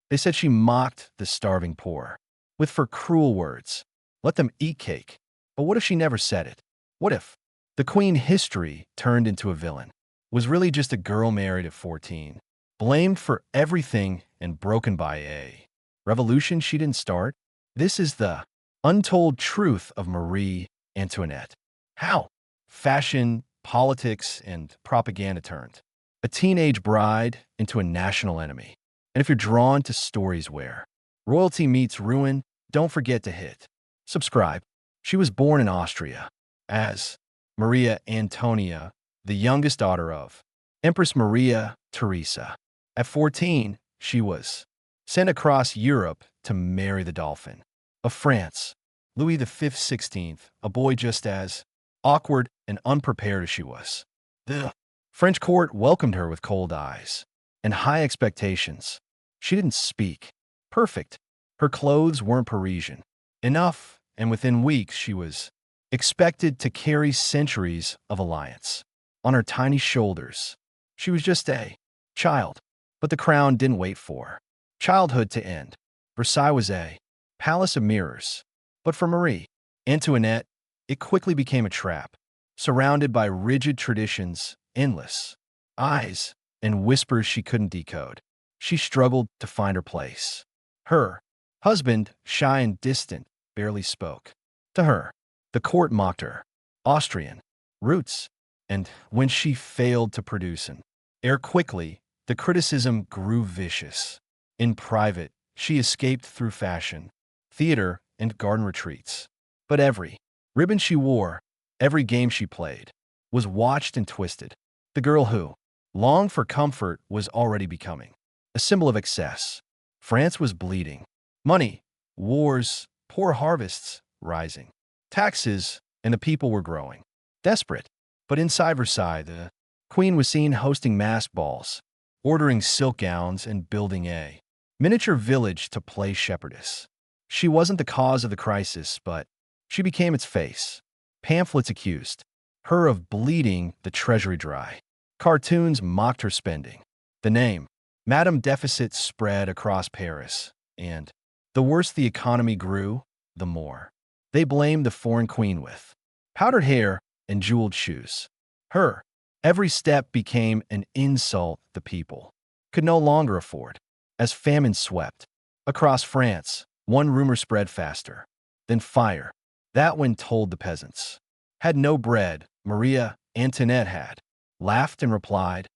They said she mocked the starving poor with her cruel words. Let them eat cake. But what if she never said it? What if the queen history turned into a villain? Was really just a girl married at 14, blamed for everything and broken by a revolution she didn't start? This is the untold truth of Marie Antoinette. How fashion, politics, and propaganda turned a teenage bride into a national enemy. And if you're drawn to stories where royalty meets ruin, don't forget to hit subscribe. She was born in Austria as Maria Antonia, the youngest daughter of Empress Maria Theresa. At 14, she was sent across Europe to marry the Dauphin of France, Louis V XVI, a boy just as awkward and unprepared as she was. The French court welcomed her with cold eyes and high expectations. She didn't speak perfect. Her clothes weren't Parisian enough, and within weeks she was expected to carry centuries of alliance on her tiny shoulders. She was just a child, but the crown didn't wait for childhood to end. Versailles was a palace of mirrors, but for Marie Antoinette, it quickly became a trap, surrounded by rigid traditions, endless eyes, and whispers she couldn't decode. She struggled to find her place. Her husband, shy and distant, barely spoke to her. The court mocked her Austrian roots, and when she failed to produce an heir quickly, the criticism grew vicious. In private, she escaped through fashion, theater, and garden retreats. But every ribbon she wore, every game she played, was watched and twisted. The girl who longed for comfort was already becoming a symbol of excess. France was bleeding. Money, wars, poor harvests rising, taxes, and the people were growing desperate. But inside Versailles, the queen was seen hosting masked balls, ordering silk gowns, and building a miniature village to play shepherdess. She wasn't the cause of the crisis, but she became its face. Pamphlets accused her of bleeding the treasury dry. Cartoons mocked her spending. The name, Madame Deficit, spread across Paris, and the worse the economy grew, the more they blamed the foreign queen with powdered hair and jeweled shoes. Her every step became an insult the people could no longer afford. As famine swept across France, one rumor spread faster than fire. That one told the peasants had no bread. Maria Antoinette had laughed and replied,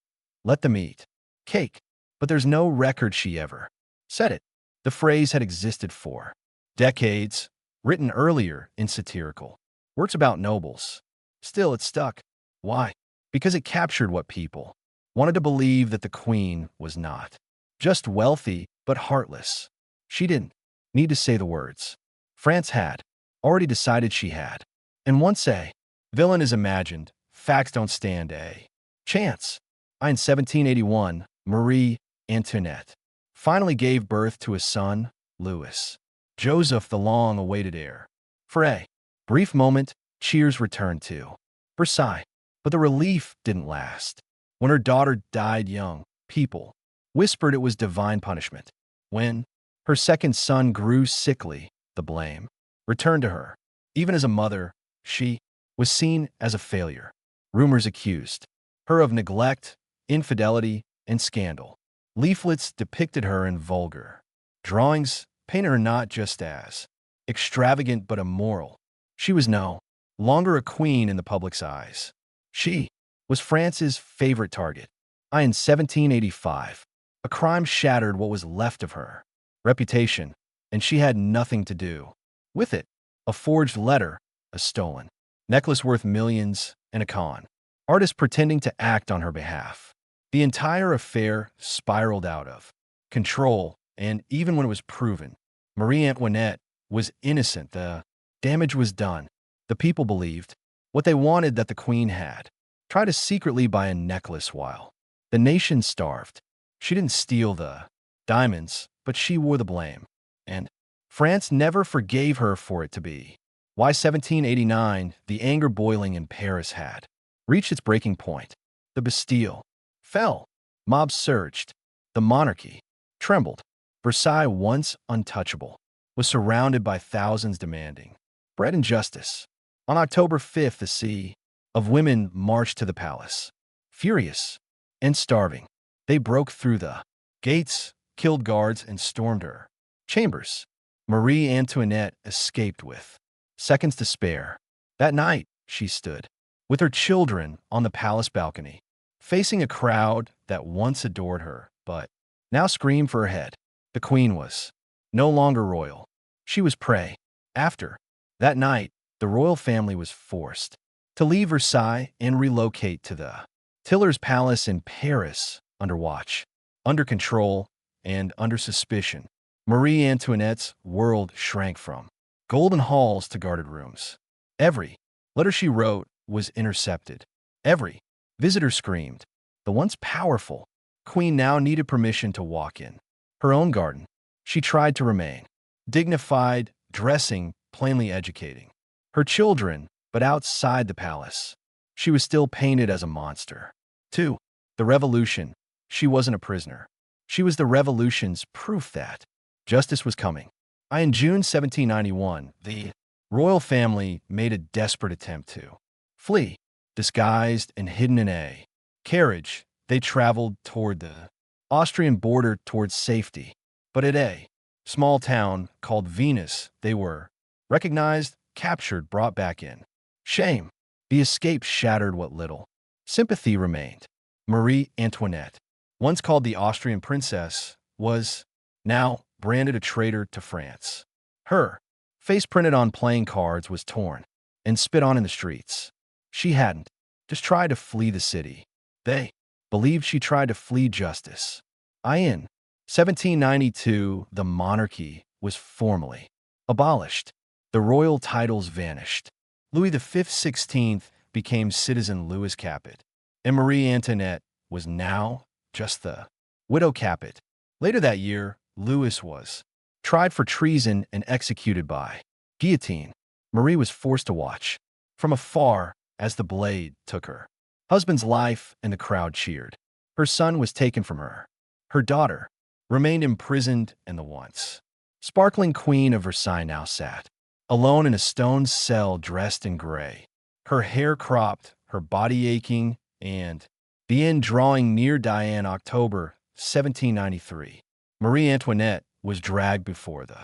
"Let them eat cake." But there's no record she ever said it. The phrase had existed for decades, written earlier in satirical works about nobles. Still, it stuck. Why? Because it captured what people wanted to believe, that the queen was not just wealthy, but heartless. She didn't need to say the words. France had already decided she had. And once a villain is imagined, facts don't stand a chance. In 1781, Marie Antoinette finally gave birth to a son, Louis Joseph, the long-awaited heir. For a brief moment, cheers returned to Versailles, but the relief didn't last. When her daughter died young, people whispered it was divine punishment. When her second son grew sickly, the blame returned to her. Even as a mother, she was seen as a failure. Rumors accused her of neglect, infidelity, and scandal. Leaflets depicted her in vulgar drawings, painted her not just as extravagant but immoral. She was no longer a queen in the public's eyes. She was France's favorite target. In 1785, a crime shattered what was left of her reputation, and she had nothing to do with it. A forged letter, a stolen necklace worth millions, and a con artist pretending to act on her behalf. The entire affair spiraled out of control, and even when it was proven Marie Antoinette was innocent, the damage was done. The people believed what they wanted, that the queen had tried to secretly buy a necklace while the nation starved. She didn't steal the diamonds, but she wore the blame. And France never forgave her for it to be. Why 1789, the anger boiling in Paris had reached its breaking point. The Bastille fell. Mobs surged. The monarchy trembled. Versailles, once untouchable, was surrounded by thousands demanding bread and justice. On October 5th, a sea of women marched to the palace. Furious and starving, they broke through the gates, killed guards, and stormed her chambers. Marie Antoinette escaped with seconds to spare. That night, she stood with her children on the palace balcony, facing a crowd that once adored her, but now screamed for her head. The queen was no longer royal. She was prey. After that night, the royal family was forced to leave Versailles and relocate to the Tiller's Palace in Paris, under watch, under control, and under suspicion. Marie Antoinette's world shrank from golden halls to guarded rooms. Every letter she wrote was intercepted. Every visitor screamed. The once powerful queen now needed permission to walk in her own garden. She tried to remain dignified, dressing, plainly educating her children, but outside the palace, she was still painted as a monster. 2. The revolution. She wasn't a prisoner. She was the revolution's proof that justice was coming. In June 1791, the royal family made a desperate attempt to flee. Disguised and hidden in a carriage, they traveled toward the Austrian border towards safety. But at a small town called Venus, they were recognized, captured, brought back in shame. The escape shattered what little sympathy remained. Marie Antoinette, once called the Austrian princess, was now branded a traitor to France. Her face printed on playing cards was torn and spit on in the streets. She hadn't just tried to flee the city. They believed she tried to flee justice. In 1792, the monarchy was formally abolished. The royal titles vanished. Louis XVI became citizen Louis Capet, and Marie Antoinette was now just the widow Capet. Later that year, Louis was tried for treason and executed by guillotine. Marie was forced to watch from afar as the blade took her husband's life, and the crowd cheered. Her son was taken from her. Her daughter remained imprisoned, and the once sparkling queen of Versailles now sat alone in a stone cell, dressed in gray, her hair cropped, her body aching, and the end drawing near. October 1793. Marie Antoinette was dragged before the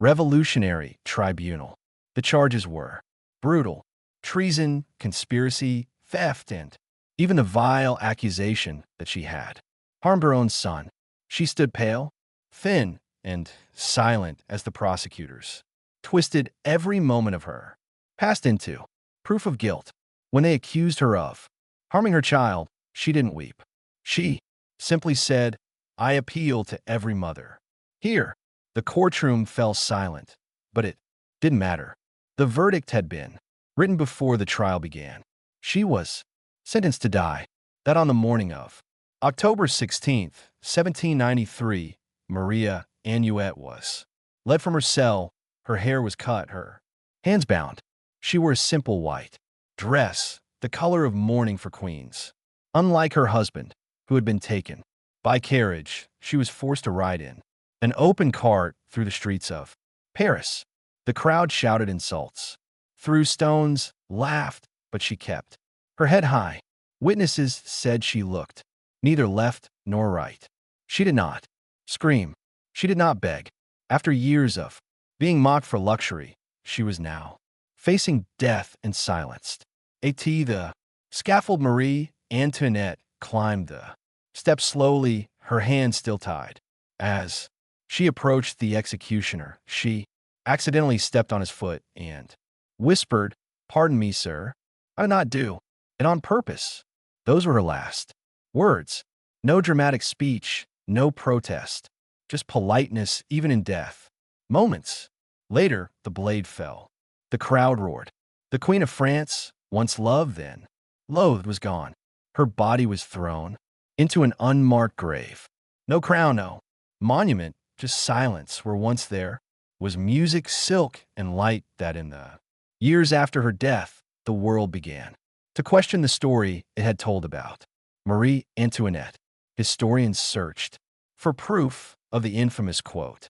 Revolutionary Tribunal. The charges were brutal treason, conspiracy, theft, and even the vile accusation that she had harmed her own son. She stood pale, thin, and silent as the prosecutors twisted every moment of her past into proof of guilt. When they accused her of harming her child, she didn't weep. She simply said, "I appeal to every mother." Here, the courtroom fell silent, but it didn't matter. The verdict had been written before the trial began. She was sentenced to die. That on the morning of October 16th, 1793, Marie Antoinette was led from her cell. Her hair was cut, her hands bound. She wore a simple white dress, the color of mourning for queens. Unlike her husband, who had been taken by carriage, she was forced to ride in an open cart through the streets of Paris. The crowd shouted insults, threw stones, laughed, but she kept her head high. Witnesses said she looked neither left nor right. She did not scream. She did not beg. After years of being mocked for luxury, she was now facing death and silenced. The scaffold. Marie Antoinette climbed the steps slowly, her hands still tied. As she approached the executioner, she accidentally stepped on his foot and whispered, "Pardon me, sir. I did not do it on purpose." Those were her last words. No dramatic speech, no protest, just politeness, even in death. Moments later, the blade fell. The crowd roared. The Queen of France, once loved, then loathed, was gone. Her body was thrown into an unmarked grave. No crown, no monument, just silence. Where once there was music, silk, and light, that in the years after her death, the world began to question the story it had told about Marie Antoinette. Historians searched for proof, of the infamous quote.